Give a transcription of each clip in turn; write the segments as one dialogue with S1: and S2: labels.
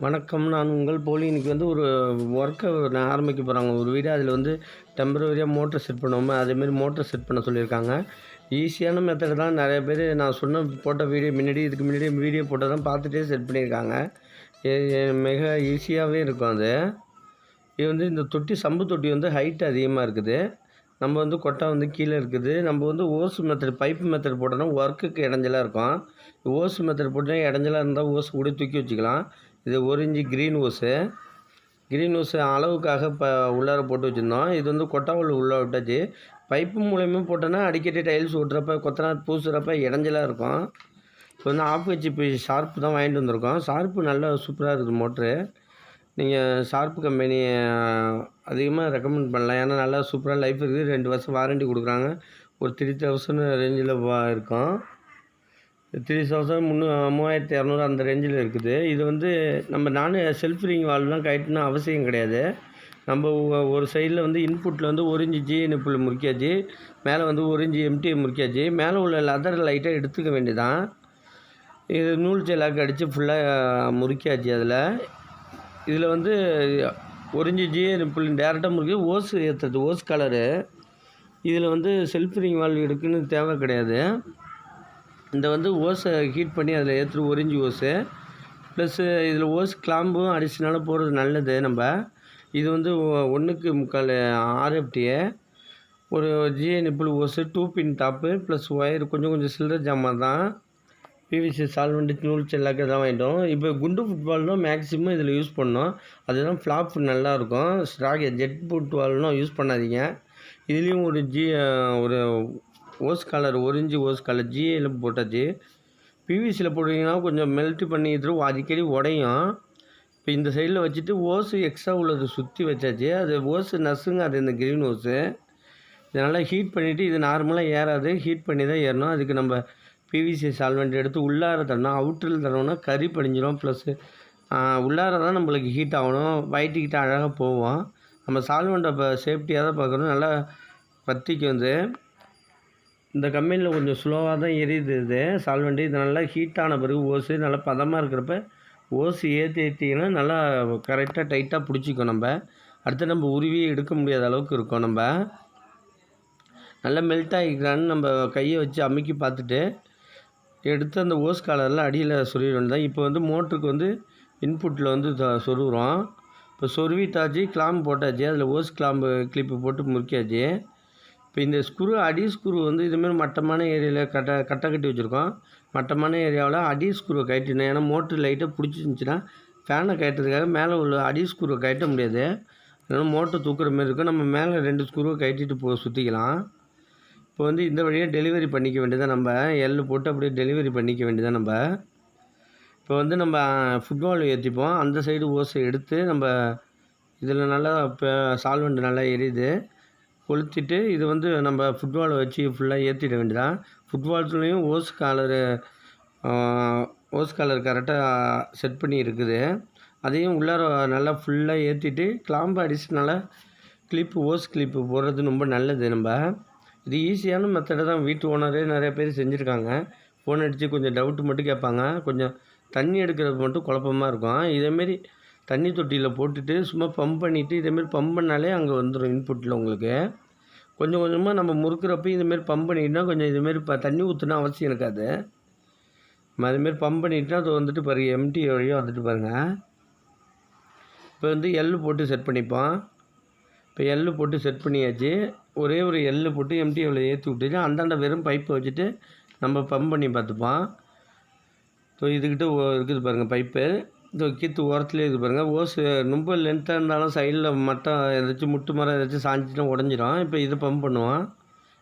S1: வணக்கம். நான் உங்கள் போலி. இன்றைக்கி ஒரு ஒர்க்கை நான் ஆரம்பிக்க போகிறாங்க ஒரு வீடு. அதில் டெம்பரவரியாக மோட்டர் செட் பண்ணுவோமே, அதேமாரி மோட்டர் செட் பண்ண சொல்லியிருக்காங்க. ஈஸியான மெத்தட் தான். நிறைய பேர் நான் போட்ட வீடியோ இதுக்கு முன்னாடி வீடியோ போட்டு தான் பார்த்துட்டே செட் பண்ணியிருக்காங்க. மிக ஈஸியாகவே இருக்கும் அது. இது இந்த தொட்டி சம்பு தொட்டி ஹைட் அதிகமாக இருக்குது. நம்ம கொட்டை கீழே இருக்குது. நம்ம ஓஸ் மெத்தட் பைப்பு மெத்தட் போட்டோன்னா ஒர்க்குக்கு இடைஞ்சலாக இருக்கும். ஓஸ் மெத்தட் போட்டோன்னா இடைஞ்சலாக இருந்தால் ஓஸ் கூட தூக்கி வச்சுக்கலாம். இது 1 இன்ச்சு க்ரீன் ஓஸு அளவுக்காக உள்ளார போட்டு வச்சுருந்தோம். இது கொட்டாவில் உள்ளே விட்டாச்சு. பைப்பு மூலயமா போட்டோன்னா அடிக்கடி டைல்ஸ் ஓட்டுறப்ப கொத்தனார் பூசுகிறப்ப இடைஞ்சலாக இருக்கும். இப்போ ஆஃப் ஹெச்பி ஷார்ப்பு தான் வாங்கிட்டு வந்திருக்கோம். ஷார்ப்பு நல்லா சூப்பராக இருக்குது மோட்ரு. நீங்கள் ஷார்ப்பு கம்பெனி அதிகமாக ரெக்கமெண்ட் பண்ணலாம். ஏன்னா நல்லா சூப்பராக லைஃப் இருக்குது. 2 வருஷம் வாரண்ட்டி கொடுக்குறாங்க. ஒரு 3000 ரேஞ்சில் இருக்கும். 3200 அந்த ரேஞ்சில் இருக்குது. இது நம்ம செல்ஃப் ரிங் வால்வ்லாம் கட்டணும்னு அவசியம் கிடையாது. நம்ம ஒரு சைடில் இன்புட்டில் 1 இன்ச்சு ஜி நிப்பிள் முறுக்கியாச்சு. மேலே 1 இன்ச்சு எம்டிஐ முறுக்கியாச்சு. மேலே உள்ள லெதர் லைட்டாக எடுத்துக்க வேண்டியதான். இது நூல் செல்லாக்கு அடித்து ஃபுல்லாக முறுக்கியாச்சு. இதில் 1 இன்ச்சு ஜி நிப்பிள் டேரெக்டாக முறுக்கி ஓஸ் ஏற்றுறது. ஓஸ் கலரு இதில் செல்ஃப் ரிங் வால்வ் எடுக்குன்னு தேவை கிடையாது. இந்த ஓஸை ஹீட் பண்ணி அதில் ஏற்றுற 1 இன்ச்சு ஓஸு ப்ளஸ்ஸு இதில் ஓஸ் கிளாம்பும் அடிஷ்னலாக போடுறது நல்லது. இது 1.25 RFTA, ஒரு ஜிஏ நிப்பிள் ஓஸு, 2 பின் டாப்பு ப்ளஸ் ஒயர் கொஞ்சம் சில்லற ஜாமான் தான். பிவிசி சால்வெண்ட்டு நூல் செல்லாக்கு தான் வாங்கிட்டோம். இப்போ குண்டு ஃபுட்பால் தான் மேக்ஸிமம் இதில் யூஸ் பண்ணோம். அதுதான் ஃப்ளாப் நல்லாயிருக்கும். ஸ்ட்ராக் ஜெட் ஃபுட்பால்னால் யூஸ் பண்ணாதீங்க. இதுலேயும் ஒரு hose colour 1 inch hose colour ஜிஏயில் போட்டாச்சு. பிவிசியில் போட்டிங்கன்னா கொஞ்சம் மெல்ட்டு பண்ணிட்டு அடிக்கடி உடையும். இப்போ இந்த சைடில் வச்சுட்டு ஓஸு எக்ஸ்ட்ரா உள்ளது சுற்றி வச்சாச்சு. அது ஓஸு நசுங்க. அது இந்த க்ரீன் ஓஸு இதனால் ஹீட் பண்ணிவிட்டு இது நார்மலாக ஏறாது. ஹீட் பண்ணி தான் ஏறணும். அதுக்கு நம்ம பிவிசி சால்வெண்ட் எடுத்து உள்ளார தரணும். அவுட்டரில் தரோன்னா கறி படிஞ்சிடும். ப்ளஸ்ஸு உள்ளார தான் நம்மளுக்கு ஹீட் ஆகணும். வயிற்றுக்கிட்ட அழகாக போவோம். நம்ம சால்வெண்ட்டை இப்போ சேஃப்டியாக தான் பார்க்கணும். நல்லா பற்றிக்கு இந்த கம்பெனியில் கொஞ்சம் ஸ்லோவாக தான் எரியுது இது சால்வெண்ட்டு. இது நல்லா ஹீட்டான பிறகு ஓஸு நல்லா பதமாக இருக்கிறப்ப ஓஸு ஏற்றிட்டிங்கன்னா நல்லா கரெக்டாக டைட்டாக பிடிச்சிக்கும். அடுத்து நம்ம உருவி எடுக்க முடியாத அளவுக்கு இருக்கும். நல்லா மெல்ட் ஆகிக்கிறான்னு நம்ம கையை வச்சு அமுக்கி பார்த்துட்டு எடுத்து அந்த ஓஸ் காலரில் அடியில் சொருவிட வேண்டியதான். இப்போ மோட்டருக்கு இன்புட்டில் சொருகிறோம். இப்போ சொருவிட்டாச்சு. கிளாம்பு போட்டாச்சு. அதில் ஓஸ் கிளாம்பு கிளிப்பு போட்டு முறுக்கியாச்சு. இப்போ இந்த அடி ஸ்க்ரூ இதுமாரி மட்டமான ஏரியாவில் கட்டை கட்டி வச்சுருக்கோம். மட்டமான ஏரியாவில் அடி ஸ்க்ரூவை கட்டிடணும். ஏன்னா மோட்ரு லைட்டாக பிடிச்சிருந்துச்சின்னா ஃபேனை கட்டுறதுக்காக மேலே உள்ள அடி ஸ்க்ரூவை கட்ட முடியாது. அதனால் மோட்ரு தூக்குற மாதிரி இருக்கும். நம்ம மேலே 2 ஸ்க்ரூவை கட்டிட்டு சுற்றிக்கலாம். இப்போ இந்த வழியாக டெலிவரி பண்ணிக்க வேண்டியதான். நம்ம எள்ளு போட்டு அப்படியே டெலிவரி பண்ணிக்க வேண்டியதான். இப்போ நம்ம ஃபுட்பால் ஏற்றிப்போம். அந்த சைடு ஓஸை எடுத்து நம்ம இதில் நல்லா இப்போ சால்வெண்ட் நல்லா எரியுது. கொளுத்திட்டு இது நம்ம ஃபுட்பாலை வச்சு ஃபுல்லாக ஏற்றிட வேண்டியதான். ஃபுட்பால்ஸ்லேயும் ஓஸ் காலர் கரெக்டாக செட் பண்ணி இருக்குது. அதையும் உள்ளார நல்லா ஃபுல்லாக ஏற்றிட்டு கிளாம்பு அடிஷ்னலாக ஓஸ் கிளிப்பு போடுறது ரொம்ப நல்லது. இது ஈஸியான மெத்தடை தான். வீட்டு ஓனரே நிறைய பேர் செஞ்சுருக்காங்க. ஃபோன் அடித்து கொஞ்சம் டவுட்டு மட்டும் கேட்பாங்க. கொஞ்சம் தண்ணி எடுக்கிறது மட்டும் குழப்பமாக இருக்கும். இதேமாரி தண்ணி தொட்டியில் போட்டுட்டு சும்மா பம்ப் பண்ணிவிட்டு இதேமாரி பம்ப் பண்ணாலே அங்கே வந்துடும் இன்புட்டில் உங்களுக்கு. கொஞ்சம் கொஞ்சமாக நம்ம முறுக்கிறப்ப இதுமாரி பம்ப் பண்ணிக்கிட்டோம்னா கொஞ்சம் இதுமாரி தண்ணி ஊற்றுனா அவசியம் இருக்காது. நம்ம அதுமாரி பம்ப் பண்ணிக்கிட்டோம்னா அது பாருங்கள் எம்டி வழியாக பாருங்கள். இப்போ எள்ளு போட்டு செட் பண்ணிப்போம். இப்போ எள்ளு போட்டு செட் பண்ணியாச்சு. ஒரே ஒரு எள்ளு போட்டு எம்டி எவ்வளோ ஏற்றி விட்டுட்டு அந்தாண்ட வெறும் பைப்பை வச்சுட்டு நம்ம பம்ப் பண்ணி பார்த்துப்போம். ஸோ இதுக்கிட்ட இருக்குது பாருங்கள் பைப்பு. கீத்து ஓரத்துலேயே இருக்குது பாருங்கள். ஓஸு ரொம்ப லென்த்தாக இருந்தாலும் சைடில் மட்டும் ஏதாச்சும் முட்டு மரம் ஏதாச்சும் சாஞ்சிச்சுன்னா உடஞ்சிரும். இப்போ இது பம்ப் பண்ணுவோம்.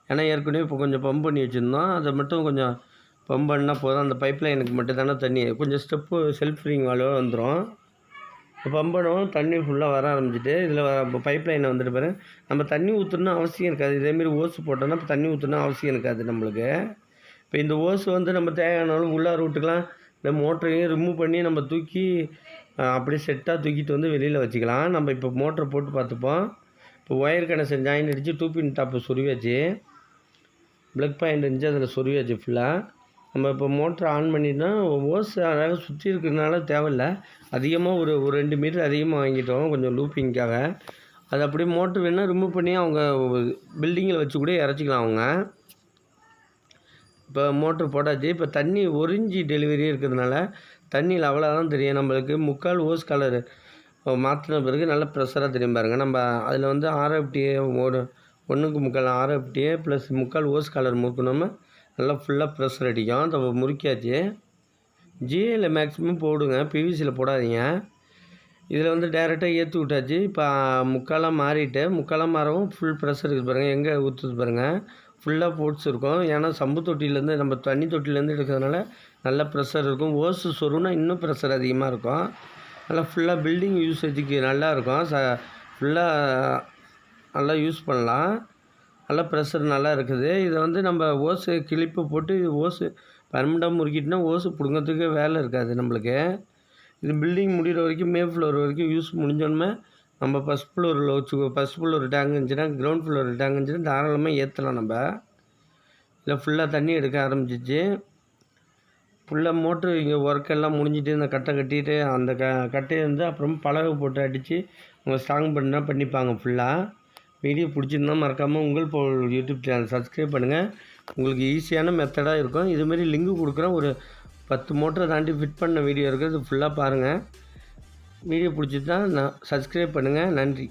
S1: ஏன்னா ஏற்கனவே இப்போ கொஞ்சம் பம்ப் பண்ணி வச்சுருந்தோம். அதை மட்டும் கொஞ்சம் பம்ப் பண்ணால் போதும். அந்த பைப் லைனுக்கு மட்டும் தானே தண்ணி கொஞ்சம் ஸ்டெப்பு செல்ஃப் ரிங் வால்வாக வந்துடும். இப்போ பம்ப் பண்ணுவோம். தண்ணி ஃபுல்லாக வர ஆரம்பிச்சிட்டு இதில் பைப் லைனை பாருங்கள். நம்ம தண்ணி ஊற்றணும்னு அவசியம் இருக்காது. இதேமாரி ஓஸு போட்டோன்னா இப்போ தண்ணி ஊற்றணும் அவசியம் இருக்காது நம்மளுக்கு. இப்போ இந்த ஓஸு நம்ம தேவையானாலும் உள்ளார விட்டுக்கலாம். இந்த மோட்டரையும் ரிமூவ் பண்ணி நம்ம தூக்கி அப்படியே செட்டாக தூக்கிட்டு வெளியில் வச்சுக்கலாம். நம்ம இப்போ மோட்டரை போட்டு பார்த்துப்போம். இப்போ ஒயர் கனெக்ஷன் ஜாயின் அடித்து 2 பின் டாப்பு சொருவியாச்சு. ப்ளக் பாயிண்ட் இருந்துச்சு அதில் சொருவியாச்சு ஃபுல்லாக. நம்ம இப்போ மோட்ரு ஆன் பண்ணிட்டோம்னா ஓஸ் அழகாக சுற்றி இருக்கிறதுனால தேவையில்ல. அதிகமாக ஒரு 2 மீட்டர் அதிகமாக வாங்கிட்டோம் கொஞ்சம் லூப்பிங்க்காக. அது அப்படியே மோட்ரு வேணால் ரிமூவ் பண்ணி அவங்க பில்டிங்கில் வச்சு கூட இறச்சிக்கலாம் அவங்க. இப்போ மோட்ரு போட்டாச்சு. இப்போ தண்ணி ஒரிஞ்சி டெலிவரி இருக்கிறதுனால தண்ணி லெவலாக தான் தெரியும் நம்மளுக்கு. 3/4 ஓஸ் கலரு மாற்றின பிறகு நல்ல ப்ரெஷராக தெரியும் பாருங்கள். நம்ம அதில் வந்து ஆர்எஃப்டிஏ 1/4 ஆர்எஃப்டிஏ ப்ளஸ் 3/4 ஓஸ் கலர் முறுக்கணும்னா நல்லா ஃபுல்லாக ப்ரெஷர் அடிக்கும். அதை முறுக்கியாச்சு. ஜிஏல மேக்ஸிமம் போடுங்க, பிவிசியில் போடாதீங்க. இதில் வந்து டைரெக்டாக ஏற்றி விட்டாச்சு. இப்போ 3/4 மாறிட்டு 3/4 மாறவும் ஃபுல் ப்ரெஷர் இருக்குது பாருங்கள். எங்கே ஊற்றுது பாருங்கள், ஃபுல்லாக போட்ஸ் இருக்கும். ஏன்னா சம்பு தொட்டிலேருந்து நம்ம தண்ணி தொட்டிலேருந்து எடுக்கிறதுனால நல்ல ப்ரெஷர் இருக்கும். ஓஸு சொருனா இன்னும் ப்ரெஷர் அதிகமாக இருக்கும். நல்லா ஃபுல்லாக பில்டிங் யூசேஜுக்கு நல்லாயிருக்கும். ஃபுல்லாக நல்லா யூஸ் பண்ணலாம். நல்லா ப்ரெஷர் நல்லா இருக்குது. இதை வந்து நம்ம ஓஸு கிளிப்பை போட்டு ஓஸு பர்மனெண்ட்டாக முறுக்கிட்டோன்னா ஓஸு பிடுங்கிறதுக்கு வேலை இருக்காது நம்மளுக்கு. இது பில்டிங் முடிகிற வரைக்கும் மே ஃப்ளோர் வரைக்கும் யூஸ் முடிஞ்சோன்னே நம்ம ஃபஸ்ட் ஃப்ளோரில் வச்சுக்கோ. ஃபஸ்ட் ஃப்ளோர் டேங்க் இருந்துச்சுன்னா கிரவுண்ட் ஃப்ளோர் டேங்க் இருந்துச்சுன்னா தாராளமாக ஏற்றலாம். நம்ம இதில் ஃபுல்லாக தண்ணி எடுக்க ஆரம்பிச்சிச்சு. ஃபுல்லாக மோட்ரு இங்கே ஒர்க் எல்லாம் முடிஞ்சிட்டு இந்த கட்டை கட்டிட்டு அந்த கட்டையை வந்து அப்புறம் பலகை போட்டு அடித்து அவங்க ஸ்ட்ராங் பண்ணால் பண்ணிப்பாங்க ஃபுல்லாக. வீடியோ பிடிச்சிருந்தா மறக்காமல் உங்கள் யூடியூப் சேனல் சப்ஸ்கிரைப் பண்ணுங்கள். உங்களுக்கு ஈஸியான மெத்தடாக இருக்கும். இதுமாரி லிங்க் கொடுக்குறேன். ஒரு 10 மோட்டரை தாண்டி ஃபிட் பண்ண வீடியோ இருக்குது. ஃபுல்லாக பாருங்கள். வீடியோ பிடிச்சிருந்தா சப்ஸ்கிரைப் பண்ணுங்கள். நன்றி.